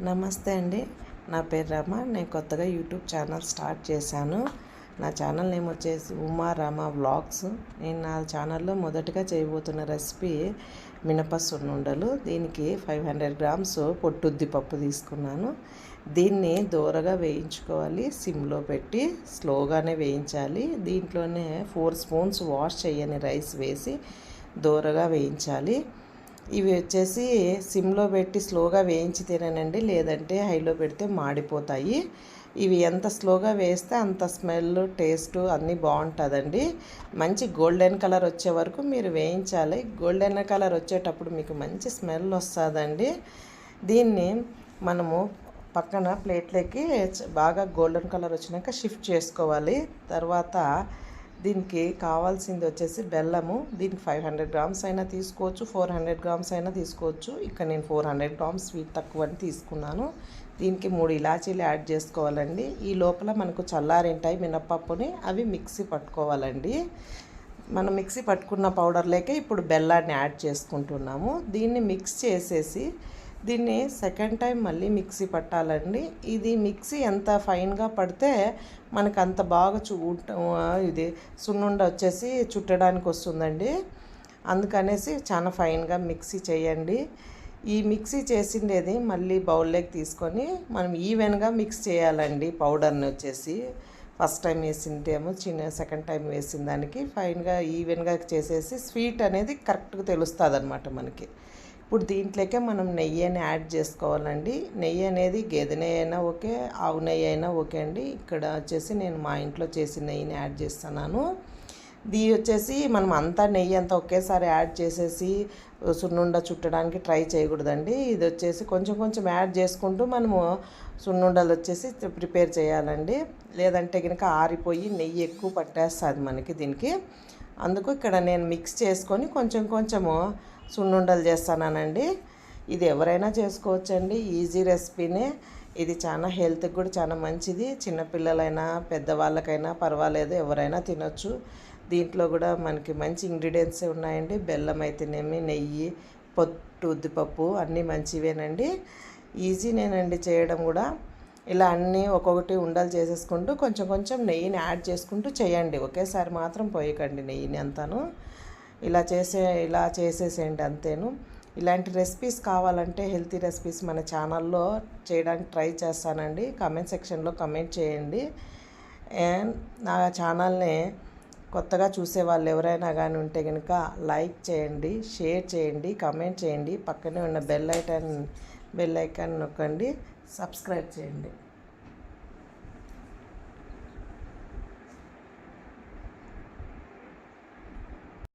నమస్తే అండి. నా పేరు రమ. నేను కొత్తగా యూట్యూబ్ ఛానల్ స్టార్ట్ చేశాను. నా ఛానల్ నేమ్ వచ్చేసి ఉమా రమ వ్లాగ్స్. నేను నా ఛానల్లో మొదటగా చేయబోతున్న రెసిపీ మినప సున్నుండలు. దీనికి 500 గ్రామ్స్ పొట్టుద్ది పప్పు తీసుకున్నాను. దీన్ని దోరగా వేయించుకోవాలి. సిమ్లో పెట్టి స్లోగానే వేయించాలి. దీంట్లోనే 4 స్పూన్స్ వాష్ చేయని రైస్ వేసి దోరగా వేయించాలి. ఇవి వచ్చేసి సిమ్లో పెట్టి స్లోగా వేయించి తినండి, లేదంటే హైలో పెడితే మాడిపోతాయి. ఇవి ఎంత స్లోగా వేస్తే అంత స్మెల్ టేస్ట్ అన్నీ బాగుంటుందండి. మంచి గోల్డెన్ కలర్ వచ్చే వరకు మీరు వేయించాలి. గోల్డెన్ కలర్ వచ్చేటప్పుడు మీకు మంచి స్మెల్ వస్తుందండి. దీన్ని మనము పక్కన ప్లేట్లోకి బాగా గోల్డెన్ కలర్ వచ్చినాక షిఫ్ట్ చేసుకోవాలి. తర్వాత దీనికి కావాల్సింది వచ్చేసి బెల్లము. దీనికి 500 గ్రామ్స్ అయినా తీసుకోవచ్చు, 400 గ్రామ్స్ అయినా తీసుకోవచ్చు. ఇక్కడ నేను 400 గ్రామ్స్ స్వీట్ తక్కువ అని తీసుకున్నాను. దీనికి 3 ఇలాచీలు యాడ్ చేసుకోవాలండి. ఈ లోపల మనకు చల్లారింటాయి మినప్పప్పుని, అవి మిక్సీ పట్టుకోవాలండి. మనం మిక్సీ పట్టుకున్న పౌడర్లోకే ఇప్పుడు బెల్లాన్ని యాడ్ చేసుకుంటున్నాము. దీన్ని మిక్స్ చేసేసి దీన్ని సెకండ్ టైం మళ్ళీ మిక్సీ పట్టాలండి. ఇది మిక్సీ ఎంత ఫైన్గా పడితే మనకు అంత బాగా ఇది సున్నుండ వచ్చేసి చుట్టడానికి వస్తుందండి. అందుకనేసి చాలా ఫైన్గా మిక్సీ చేయండి. ఈ మిక్సీ చేసిండేది మళ్ళీ బౌల్లోకి తీసుకొని మనం ఈవెన్గా మిక్స్ చేయాలండి. పౌడర్ని వచ్చేసి ఫస్ట్ టైం వేసిందేమో సెకండ్ టైం వేసిన దానికి ఫైన్గా ఈవెన్గా చేసేసి స్వీట్ అనేది కరెక్ట్గా తెలుస్తుంది అన్నమాట మనకి. ఇప్పుడు దీంట్లోకే మనం నెయ్యిని యాడ్ చేసుకోవాలండి. నెయ్యి అనేది గేదె నెయ్యి అయినా ఓకే, ఆవు నెయ్యి అయినా ఓకే అండి. ఇక్కడ వచ్చేసి నేను మా ఇంట్లో చేసిన నెయ్యిని యాడ్ చేస్తున్నాను. ఇది వచ్చేసి మనం అంతా నెయ్యి అంతా ఒకేసారి యాడ్ చేసేసి సున్నుండ చుట్టడానికి ట్రై చేయకూడదండి. ఇది వచ్చేసి కొంచెం కొంచెం యాడ్ చేసుకుంటూ మనము సున్నుండలు వచ్చేసి ప్రిపేర్ చేయాలండి. లేదంటే కనుక ఆరిపోయి నెయ్యి ఎక్కువ పట్టేస్తుంది మనకి దీనికి. అందుకు ఇక్కడ నేను మిక్స్ చేసుకొని కొంచెం కొంచెము సున్నుండలు చేస్తానండి. ఇది ఎవరైనా చేసుకోవచ్చండి, ఈజీ రెసిపీనే. ఇది చాలా హెల్త్కి కూడా చాలా మంచిది. చిన్నపిల్లలైనా పెద్దవాళ్ళకైనా పర్వాలేదు, ఎవరైనా తినొచ్చు. దీంట్లో కూడా మనకి మంచి ఇంగ్రీడియంట్స్ ఉన్నాయండి. బెల్లం అయితేనేమి, నెయ్యి, పొట్టు ఉద్దిపప్పు అన్నీ మంచివేనండి. ఈజీనేనండి చేయడం కూడా. ఇలా అన్నీ ఒక్కొక్కటి ఉండలు చేసేసుకుంటూ కొంచెం కొంచెం నెయ్యిని యాడ్ చేసుకుంటూ చేయండి. ఒకేసారి మాత్రం పోయకండి నెయ్యిని అంతాను. ఇలా చేసేసేయండి అంతేను. ఇలాంటి రెసిపీస్ కావాలంటే హెల్తీ రెసిపీస్ మన ఛానల్లో చేయడానికి ట్రై చేస్తానండి. కామెంట్ సెక్షన్లో కమెంట్ చేయండి. అండ్ నా ఛానల్ని కొత్తగా చూసే వాళ్ళు ఎవరైనా కానీ ఉంటే కనుక లైక్ చేయండి, షేర్ చేయండి, కమెంట్ చేయండి. పక్కనే ఉన్న బెల్ ఐకాన్ నొక్కండి, సబ్స్క్రైబ్ చేయండి.